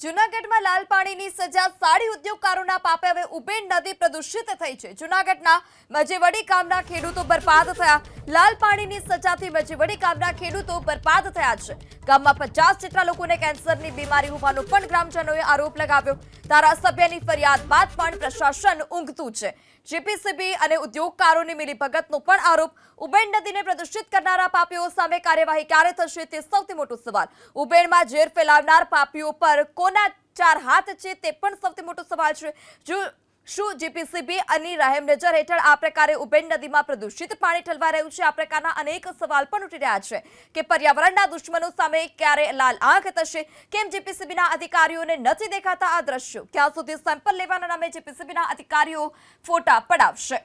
જૂનાગઢમાં લાલ પાણીની સજા સાડી ઉદ્યોગકારોના પાપે હવે ઉબેણ નદી પ્રદૂષિત થઈ છે। જૂનાગઢના મજેવડી ગામના ખેડૂતો બરબાદ થયા। લાલ પાણીની સજાથી મજેવડી ગામના ખેડૂતો બરબાદ થયા છે। ગામમાં 50 જેટલા લોકોને કેન્સરની બીમારી હોવાનો પણ ગ્રામજનોએ આરોપ લગાવ્યો। ધારાસભ્યની ફરિયાદ બાદ પણ પ્રશાસન ઊંઘતું છે। જેપીસીબી અને ઉદ્યોગકારોની મિલીભગતનો પણ આરોપ। ઉબેણ નદીને પ્રદૂષિત કરનારા પાપીઓ સામે કાર્યવાહી ક્યારે થશે તે સૌથી મોટો સવાલ। ઉબેણમાં ઝેર ફેલાવનાર પાપીઓ પર કોના ચાર હાથ છે તે પણ સૌથી મોટો સવાલ છે। શું જેપીસીબી અને રહેમ નજર હેઠળ આ પ્રકારે ઉબેણ નદીમાં પ્રદૂષિત પાણી ઠલવાઈ રહ્યું છે? આ પ્રકારના અનેક સવાલ પણ ઉઠી રહ્યા છે કે પર્યાવરણના દુશ્મનો સામે ક્યારે લાલ આંખ થશે? કેમ જેપીસીબીના અધિકારીઓને નથી દેખાતા આ દ્રશ્યો? ક્યાં સુધી સેમ્પલ લેવાના નામે જેપીસીબીના અધિકારીઓ ફોટા પડાવશે?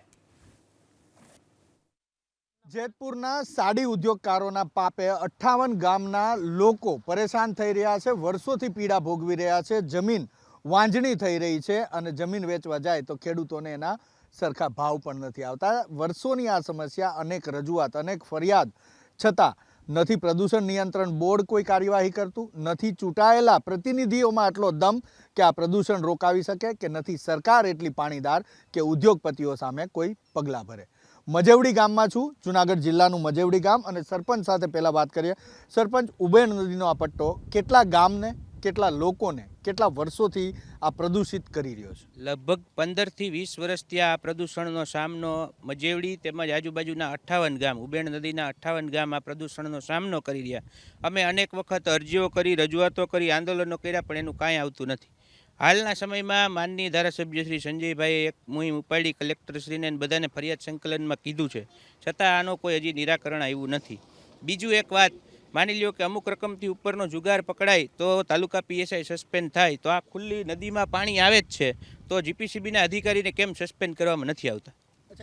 જેતપુરના સાડી ઉદ્યોગકારોના પાપે 58 ગામના લોકો પરેશાન થઈ રહ્યા છે, વર્ષોથી પીડા ભોગવી રહ્યા છે। જમીન વાંજણી થઈ રહી છે અને જમીન વેચવા જાય તો ખેડૂતોને એના સરખા ભાવ પણ નથી આવતા। વર્ષોની આ સમસ્યા, અનેક રજૂઆત, અનેક ફરિયાદ છતાં નથી પ્રદૂષણ નિયંત્રણ બોર્ડ કોઈ કાર્યવાહી કરતું, નથી ચૂંટાયેલા પ્રતિનિધિઓમાં આટલો દમ કે આ પ્રદૂષણ રોકાવી શકે, કે નથી સરકાર એટલી પાણીદાર કે ઉદ્યોગપતિઓ સામે કોઈ પગલાં ભરે। મજેવડી ગામમાં છું, જૂનાગઢ જિલ્લાનું મજેવડી ગામ, અને સરપંચ સાથે પહેલાં વાત કરીએ। સરપંચ, ઉબેણ નદીનો આ પટ્ટો કેટલા ગામને, કેટલા લોકોને, કેટલા વર્ષોથી આ પ્રદૂષિત કરી રહ્યો છે? લગભગ 15 થી 20 વર્ષથી આ પ્રદૂષણનો સામનો મજેવડી તેમજ આજુબાજુના 58 ગામ, ઉબેણ નદીના 58 ગામ આ પ્રદૂષણનો સામનો કરી રહ્યા। અમે અનેક વખત અરજીઓ કરી, રજૂઆતો કરી, આંદોલનો કર્યા, પણ એનું કાંઈ આવતું નથી। હાલના સમયમાં માનનીય ધારાસભ્ય શ્રી સંજયભાઈએ એક મુહિમ ઉપાડી, કલેક્ટરશ્રીને બધાને ફરિયાદ સંકલનમાં કીધું છે, છતાં આનો કોઈ હજી નિરાકરણ આવ્યું નથી। બીજું એક વાત, માની લ્યો કે અમુક રકમથી ઉપરનો જુગાર પકડાય તો તાલુકા પીએસઆઈ સસ્પેન્ડ થાય, તો આ ખુલ્લી નદીમાં પાણી આવે જ છે, તો જીપીસીબીના અધિકારીને કેમ સસ્પેન્ડ કરવામાં નથી આવતા?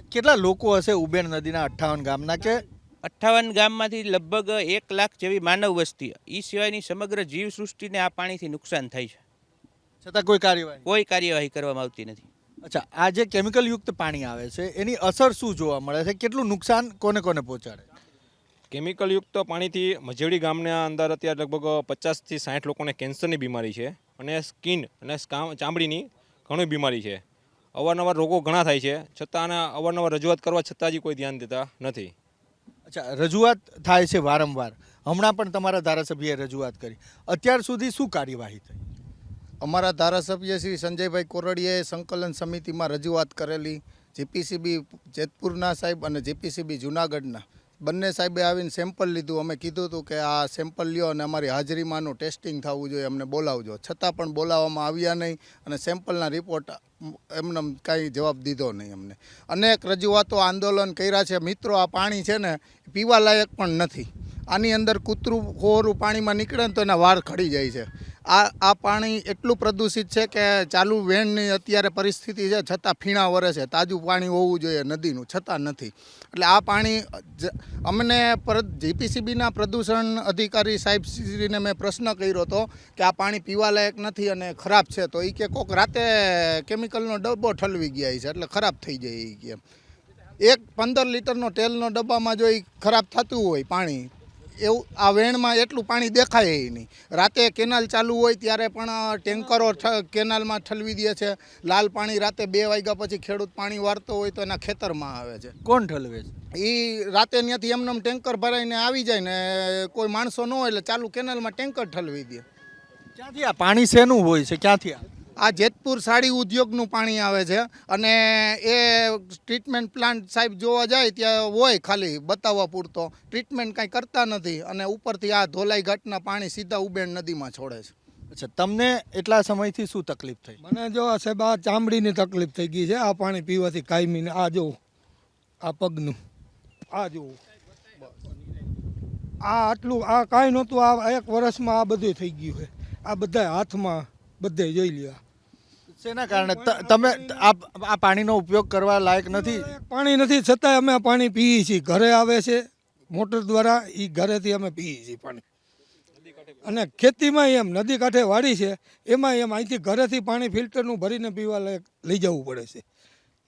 કેટલા લોકો હશે ઉબેણ નદીના 58 ગામના? કે 58 ગામમાંથી લગભગ 1 લાખ જેવી માનવ વસ્તી, એ સિવાયની સમગ્ર જીવસૃષ્ટિને આ પાણીથી નુકસાન થાય છે, છતાં કોઈ કાર્યવાહી કરવામાં આવતી નથી। અચ્છા, આ જે કેમિકલ યુક્ત પાણી આવે છે એની અસર શું જોવા મળે છે? કેટલું નુકસાન કોને કોને પહોંચાડે? કેમિકલ યુક્ત પાણીથી મજેવડી ગામના અંદર અત્યારે લગભગ 50 થી 60 લોકોને કેન્સરની બીમારી છે, અને સ્કિન અને ચામડીની ઘણી બીમારી છે। અવારનવાર રોગો ઘણા થાય છે, છતાં આના અવારનવાર રજૂઆત કરવા છતાં જ કોઈ ધ્યાન દેતા નથી। અચ્છા, રજૂઆત થાય છે વારંવાર, હમણાં પણ તમારા ધારાસભ્યએ રજૂઆત કરી, અત્યાર સુધી શું કાર્યવાહી થઈ? અમારા ધારાસભ્ય શ્રી સંજયભાઈ કોરડિયાએ સંકલન સમિતિમાં રજૂઆત કરેલી। જેપીસીબી જેતપુરના સાહેબ અને જેપીસીબી જૂનાગઢના બંને સાહેબે આવીને સેમ્પલ લીધું। અમે કીધું હતું કે આ સેમ્પલ લ્યો અને અમારી હાજરીમાંનું ટેસ્ટિંગ થવું જોઈએ, અમને બોલાવજો, છતાં પણ બોલાવવામાં આવ્યા નહીં અને સેમ્પલના રિપોર્ટ એમને કાંઈ જવાબ દીધો નહીં અમને। અનેક રજૂઆતો, આંદોલન કર્યા છે। મિત્રો, આ પાણી છે ને પીવા લાયક પણ નથી। આની અંદર કૂતરું ખોરું પાણીમાં નીકળે ને તો એના વાળ ખડી જાય છે। આ પાણી એટલું પ્રદૂષિત છે કે ચાલુ વેણની અત્યારે પરિસ્થિતિ છે, છતાં ફીણા વરે છે। તાજું પાણી હોવું જોઈએ નદીનું, છતાં નથી। એટલે આ પાણી અમને જીપીસીબીના પ્રદૂષણ અધિકારી સાહેબશ્રીને મેં પ્રશ્ન કર્યો હતો કે આ પાણી પીવાલાયક નથી અને ખરાબ છે, તો એ કે કોક રાતે કેમિકલનો ડબ્બો ઠલવી ગયા છે એટલે ખરાબ થઈ જાય। એ કે એક 15 લીટરનો તેલનો ડબ્બામાં જો એ ખરાબ થતું હોય પાણી, એવું આ વેણમાં એટલું પાણી દેખાય નહીં। રાતે કેનાલ ચાલુ હોય ત્યારે પણ ટેન્કરો કેનાલમાં ઠલવી દે છે। લાલ પાણી રાતે 2 વાગ્યા પછી ખેડૂત પાણી વારતો હોય તો એના ખેતરમાં આવે છે। કોણ ઠલવે છે? એ રાતે ત્યાંથી એમને ટેન્કર ભરાઈને આવી જાય ને કોઈ માણસો ન હોય એટલે ચાલુ કેનાલમાં ટેન્કર ઠલવી દે। ક્યાંથી આ પાણી શેનું હોય છે? ક્યાંથી આ જેતપુર સાડી ઉદ્યોગનું પાણી આવે છે, અને એ ટ્રીટમેન્ટ પ્લાન્ટ સાહેબ જોવા જાય ત્યાં હોય ખાલી બતાવવા પૂરતો, ટ્રીટમેન્ટ કાંઈ કરતા નથી, અને ઉપરથી આ ધોલાઈ ઘાટના પાણી સીધા ઉબેણ નદીમાં છોડે છે। અચ્છા, તમને એટલા સમયથી શું તકલીફ થઈ? મને જો સાહેબ આ ચામડીની તકલીફ થઈ ગઈ છે, આ પાણી પીવાથી કાયમીને। આ જો આ પગનું, આ જો આ આટલું, આ કાંઈ નહોતું, આ 1 વર્ષમાં આ બધું થઈ ગયું છે। આ બધા હાથમાં બધે જોઈ લ્યો। શેના કારણે તમે આ પાણીનો ઉપયોગ કરવા લાયક નથી? પાણી નથી, છતાંય અમે પાણી પીએ છીએ। ઘરે આવે છે મોટર દ્વારા, એ ઘરેથી અમે પીએ છીએ પાણી। અને ખેતીમાં એમ નદી કાંઠે વાડી છે, એમાં એમ અહીંથી ઘરેથી પાણી ફિલ્ટરનું ભરીને પીવા લાયક લઈ જવું પડે છે।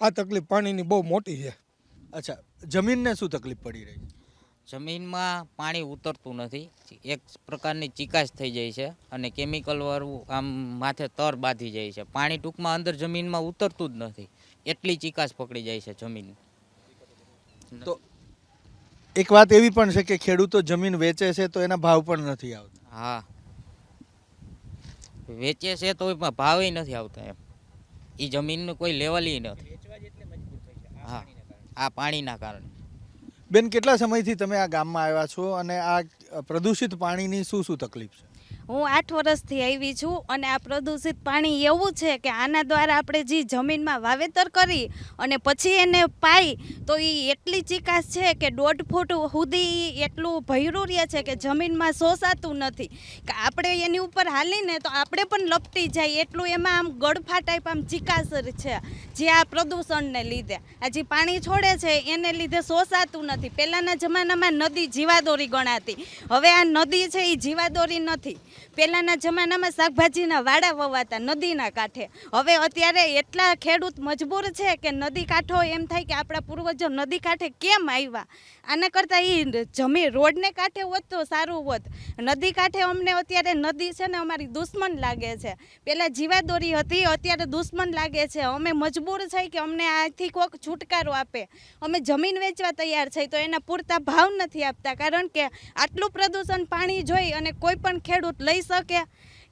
આ તકલીફ પાણીની બહુ મોટી છે। અચ્છા, જમીનને શું તકલીફ પડી રહી? જમીનમાં પાણી ઉતરતું નથી, એક પ્રકારની ચીકાશ થઈ જાય છે અને કેમિકલ વાળું આમ માથે તર બાંધી જાય છે. પાણી ટૂંકમાં અંદર જમીનમાં ઉતરતું જ નથી, એટલી ચીકાશ પકડી જાય છે જમીન. તો એક વાત એવી પણ છે કે ખેડૂતો જમીન વેચે છે તો એના ભાવ પણ નથી આવતા. હા, વેચે છે તો ભાવે નથી આવતા એમ, એ જમીનનું કોઈ લેવલ નથી. હા, આ પાણીના કારણે. બેન, કેટલા સમયથી તમે આ ગામમાં આવ્યા છો અને આ પ્રદૂષિત પાણીની શું શું તકલીફ છે? હું 8 વર્ષથી આવી છું અને આ પ્રદૂષિત પાણી એવું છે કે આના દ્વારા આપણે જે જમીનમાં વાવેતર કરી અને પછી એને પાઈ તો એ એટલી ચીકાશ છે કે 1.5 ફૂટ સુધી એટલું ભર્યું રહે છે કે જમીનમાં શોષાતું નથી, કે આપણે એની ઉપર હાલીને તો આપણે પણ લપટી જાય એટલું એમાં આમ ગળફા ટાઈપ આમ ચીકાશ છે, જે આ પ્રદૂષણને લીધે આ જે પાણી છોડે છે એને લીધે શોષાતું નથી. પહેલાંના જમાનામાં નદી જીવાદોરી ગણાતી, હવે આ નદી છે એ જીવાદોરી નથી. પહેલાંના જમાનામાં શાકભાજીના વાડા વવાતા નદીના કાંઠે, હવે અત્યારે એટલા ખેડૂત મજબૂર છે કે નદી કાંઠો એમ થાય કે આપણા પૂર્વજો નદી કાંઠે કેમ આવ્યા, આના કરતાં એ જમીન રોડને કાંઠે હોત તો સારું હોત. નદી કાંઠે અમને અત્યારે નદી છે ને અમારી દુશ્મન લાગે છે, પહેલાં જીવાદોરી હતી અત્યારે દુશ્મન લાગે છે. અમે મજબૂર છે કે અમને આથી કોઈક છુટકારો આપે, અમે જમીન વેચવા તૈયાર છે તો એના પૂરતા ભાવ નથી આપતા, કારણ કે આટલું પ્રદૂષણ પાણી જોઈ અને કોઈ પણ ખેડૂત લઈ શકે,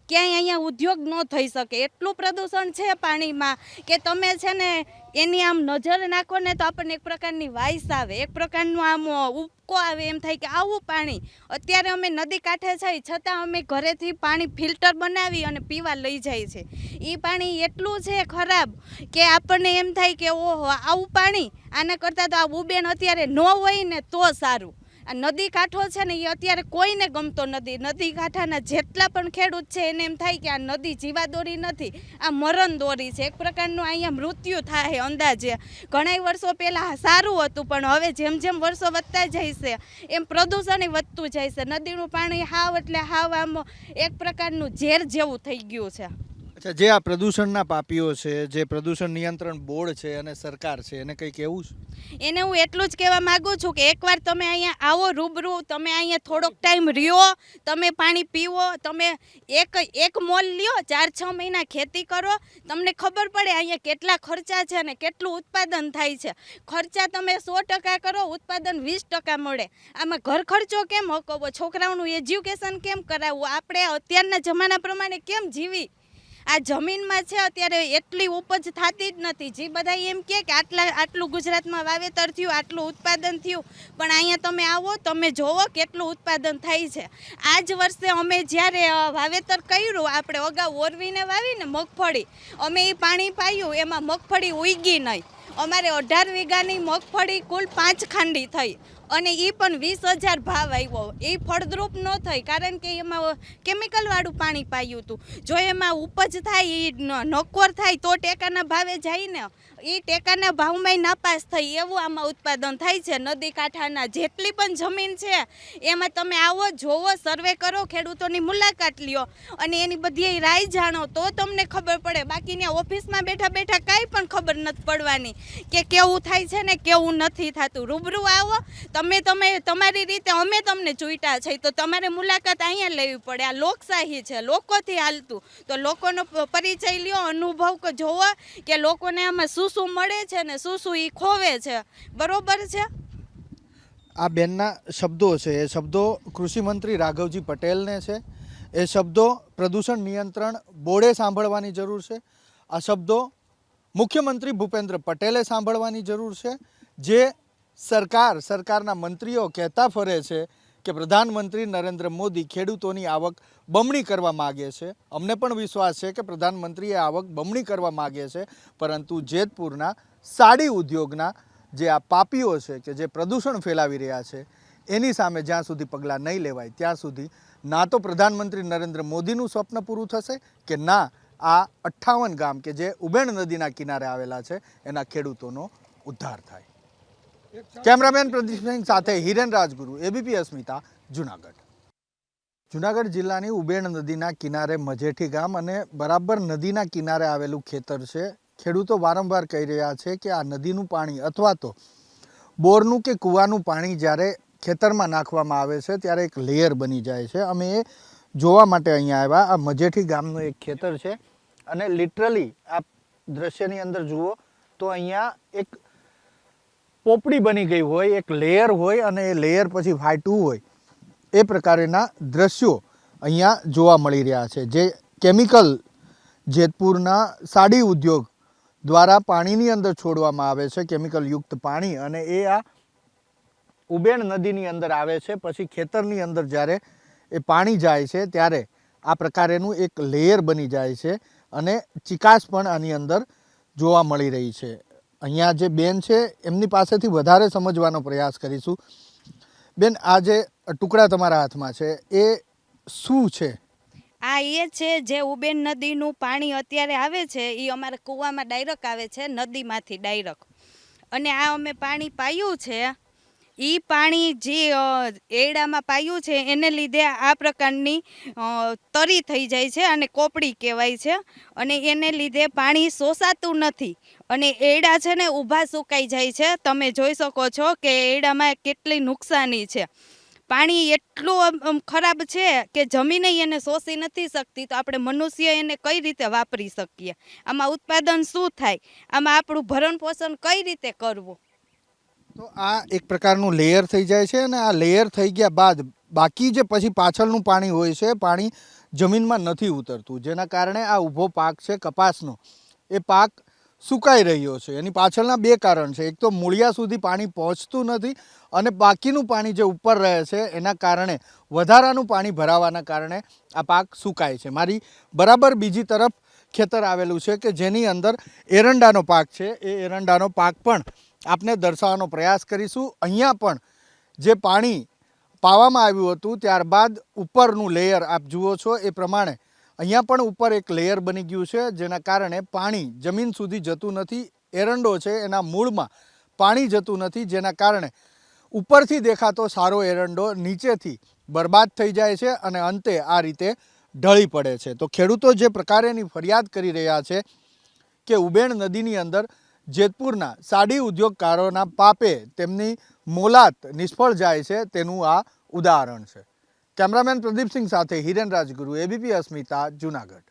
ક્યાંય અહીંયા ઉદ્યોગ ન થઈ શકે એટલું પ્રદૂષણ છે પાણીમાં કે તમે છે ને એની આમ નજર નાખો ને તો આપણને એક પ્રકારની વાઈસ આવે, એક પ્રકારનું આમ ઉપકો આવે, એમ થાય કે આવું પાણી. અત્યારે અમે નદી કાંઠે છે છતાં અમે ઘરેથી પાણી ફિલ્ટર બનાવી અને પીવા લઈ જાય છે. એ પાણી એટલું છે ખરાબ કે આપણને એમ થાય કે ઓહો આવું પાણી, આના કરતાં તો આ ઉબેન અત્યારે ન હોય ને તો સારું. આ નદી કાંઠો છે ને એ અત્યારે કોઈને ગમતો નથી. નદી કાંઠાના જેટલા પણ ખેડૂત છે એને એમ થાય કે આ નદી જીવાદોરી નથી, આ મરણ દોરી છે, એક પ્રકારનું અહીંયા મૃત્યુ થાય અંદાજે. ઘણા વર્ષો પહેલાં સારું હતું પણ હવે જેમ જેમ વર્ષો વધતા જાય છે એમ પ્રદૂષણ વધતું જાય છે. નદીનું પાણી હાવ એટલે હાવ આમ એક પ્રકારનું ઝેર જેવું થઈ ગયું છે. અચ્છા, જે આ પ્રદૂષણના પાપીઓ છે, જે પ્રદૂષણ નિયંત્રણ બોર્ડ છે અને સરકાર છે, એને કંઈ કહેવું છે? એને હું એટલું જ કહેવા માગું છું કે એકવાર તમે અહીંયા આવો રૂબરૂ, તમે અહીંયા થોડોક ટાઈમ રહ્યો, તમે પાણી પીવો, તમે એક મોલ લ્યો, 4-6 મહિના ખેતી કરો, તમને ખબર પડે અહીંયા કેટલા ખર્ચા છે અને કેટલું ઉત્પાદન થાય છે. ખર્ચા તમે 100% કરો, ઉત્પાદન 20% મળે. આમાં ઘર ખર્ચો કેમ હકવો, છોકરાઓનું એજ્યુકેશન કેમ કરાવવું, આપણે અત્યારના જમાના પ્રમાણે કેમ જીવી. આ જમીનમાં છે અત્યારે એટલી ઉપજ થતી જ નથી. જે બધા એમ કહે કે આટલું ગુજરાતમાં વાવેતર થયું, આટલું ઉત્પાદન થયું, પણ અહીંયા તમે આવો, તમે જોવો કેટલું ઉત્પાદન થાય છે. આ જ વર્ષે અમે જ્યારે વાવેતર કર્યું, આપણે અગાઉ ઓરવીને વાવીને મગફળી, અમે એ પાણી પાયું, એમાં મગફળી ઉગી નહીં. અમારે 18 વીઘાની મગફળી કુલ 5 ખાંડી થઈ અને એ પણ 20,000 ભાવ આવ્યો. એ ફળદ્રુપ ન થઈ કારણ કે એમાં કેમિકલવાળું પાણી પાયું હતું. જો એમાં ઉપજ થાય, એ નકોર થાય તો ટેકાના ભાવે જાય ને, એ ટેકાના ભાવમાં નાપાસ થઈ એવું આમાં ઉત્પાદન થાય છે. નદી કાંઠાના જેટલી પણ જમીન છે એમાં તમે આવો, જોવો, સર્વે કરો, ખેડૂતોની મુલાકાત લ્યો અને એની બધી રાય જાણો તો તમને ખબર પડે. બાકી ત્યાં ઓફિસમાં બેઠા બેઠા કાંઈ પણ ખબર નથી પડવાની કે કેવું થાય છે ને કેવું નથી થતું. રૂબરૂ આવો, તમે તમારી રીતે, અમે તમને ચૂંટ્યા છે તો તમારે મુલાકાત અહીંયા લેવી પડે. આ લોકશાહી છે, લોકોથી હાલતું, તો લોકોનો પરિચય લ્યો, અનુભવ જોવો કે લોકોને આમાં શું મળે છે ને શું એ ખોવે છે. બરોબર છે. આ બેનના શબ્દો છે, એ શબ્દો કૃષિ મંત્રી રાઘવજી પટેલને છે, એ શબ્દો પ્રદૂષણ નિયંત્રણ બોર્ડે સાંભળવાની જરૂર છે, આ શબ્દો મુખ્યમંત્રી ભૂપેન્દ્ર પટેલે સાંભળવાની જરૂર છે. જે સરકારના મંત્રીઓ કહેતા ફરે છે કે પ્રધાનમંત્રી નરેન્દ્ર મોદી ખેડૂતોની આવક બમણી કરવા માગે છે. અમને પણ વિશ્વાસ છે કે પ્રધાનમંત્રીએ આવક બમણી કરવા માગે છે, પરંતુ જેતપુરના સાડી ઉદ્યોગના જે આ પાપીઓ છે કે જે પ્રદૂષણ ફેલાવી રહ્યા છે એની સામે જ્યાં સુધી પગલાં નહીં લેવાય ત્યાં સુધી ના તો પ્રધાનમંત્રી નરેન્દ્ર મોદીનું સ્વપ્ન પૂરું થશે કે ના આ 58 ગામ કે જે ઉબેણ નદીના કિનારે આવેલા છે એના ખેડૂતોનો ઉદ્ધાર થાય. કેમેરામેન પ્રદીપસિંહ સાથે હિરેન રાજગુરુ, એબીપી અસ્મિતા, જુનાગઢ. જુનાગઢ જિલ્લાની ઉબેણ નદીના કિનારે મજેઠી ગામ અને બરાબર નદીના કિનારે આવેલું ખેતર છે. ખેડૂતો વારંવાર કહી રહ્યા છે કે આ નદીનું પાણી અથવા તો બોરનું કે કૂવાનું પાણી જ્યારે ખેતરમાં નાખવામાં આવે છે ત્યારે એક લેયર બની જાય છે. અમે એ જોવા માટે અહીંયા આવ્યા. આ મજેઠી ગામનું એક ખેતર છે અને લિટરલી આ દ્રશ્યની અંદર જુઓ તો અહીંયા એક પોપડી બની ગઈ હોય, એક લેયર હોય અને એ લેયર પછી ફાટ્યું હોય એ પ્રકારના દ્રશ્યો અહીંયા જોવા મળી રહ્યા છે. જે કેમિકલ જેતપુરના સાડી ઉદ્યોગ દ્વારા પાણીની અંદર છોડવામાં આવે છે, કેમિકલ યુક્ત પાણી, અને એ આ ઉબેણ નદીની અંદર આવે છે. પછી ખેતરની અંદર જ્યારે એ પાણી જાય છે ત્યારે આ પ્રકારેનું એક લેયર બની જાય છે અને ચિકાસ પણ આની અંદર જોવા મળી રહી છે. અહીંયા જે બેન છે એમની પાસેથી વધારે સમજવાનો પ્રયાસ કરીશું. બેન, આ જે ટુકડા તમારા હાથમાં છે એ શું છે? આ એ છે જે ઉબેન નદીનું પાણી અત્યારે આવે છે એ અમારા કૂવામાં ડાયરેક્ટ આવે છે, નદીમાંથી ડાયરેક્ટ. અને આ અમે પાણી પાયું છે, એ પાણી જે એડામાં પાયું છે એને લીધે આ પ્રકારની તરી થઈ જાય છે અને કોપડી કહેવાય છે, અને એને લીધે પાણી શોષાતું નથી અને એડા છે ને ઊભા સુકાઈ જાય છે. તમે જોઈ શકો છો કે એડામાં કેટલી નુકસાની છે. પાણી એટલું ખરાબ છે કે જમીન એને શોષી નથી શકતી, તો આપણે મનુષ્ય એને કઈ રીતે વાપરી શકીએ? આમાં ઉત્પાદન શું થાય? આમાં આપણું ભરણ પોષણ કઈ રીતે કરવું? તો આ એક પ્રકારનું લેયર થઈ જાય છે અને આ લેયર થઈ ગયા બાદ બાકી જે પછી પાછળનું પાણી હોય છે, પાણી જમીનમાં નથી ઉતરતું, જેના કારણે આ ઊભો પાક છે કપાસનો, એ પાક સુકાઈ રહ્યો છે. એની પાછળના બે કારણ છે. એક તો મૂળિયા સુધી પાણી પહોંચતું નથી અને બાકીનું પાણી જે ઉપર રહે છે એના કારણે વધારાનું પાણી ભરાવાના કારણે આ પાક સુકાય છે. મારી બરાબર બીજી તરફ ખેતર આવેલું છે કે જેની અંદર એરંડાનો પાક છે. એ એરંડાનો પાક પણ આપને દર્શાવવાનો પ્રયાસ કરીશું. અહીંયા પણ જે પાણી પાવામાં આવ્યું હતું ત્યારબાદ ઉપરનું લેયર આપ જુઓ છો એ પ્રમાણે અહીંયા પણ ઉપર એક લેયર બની ગયું છે, જેના કારણે પાણી જમીન સુધી જતું નથી. એરંડો છે એના મૂળમાં પાણી જતું નથી, જેના કારણે ઉપરથી દેખાતો સારો એરંડો નીચેથી બરબાદ થઈ જાય છે અને અંતે આ રીતે ઢળી પડે છે. તો ખેડૂતો જે પ્રકારેની ફરિયાદ કરી રહ્યા છે કે ઉબેણ નદીની અંદર જેતપુરના સાડી ઉદ્યોગકારોના પાપે તેમની મોલાત નિષ્ફળ જાય છે, તેનું આ ઉદાહરણ છે. કેમેરામેન પ્રદીપસિંહ સાથે હિરેન રાજગુરુ, એબીપી અસ્મિતા, જૂનાગઢ.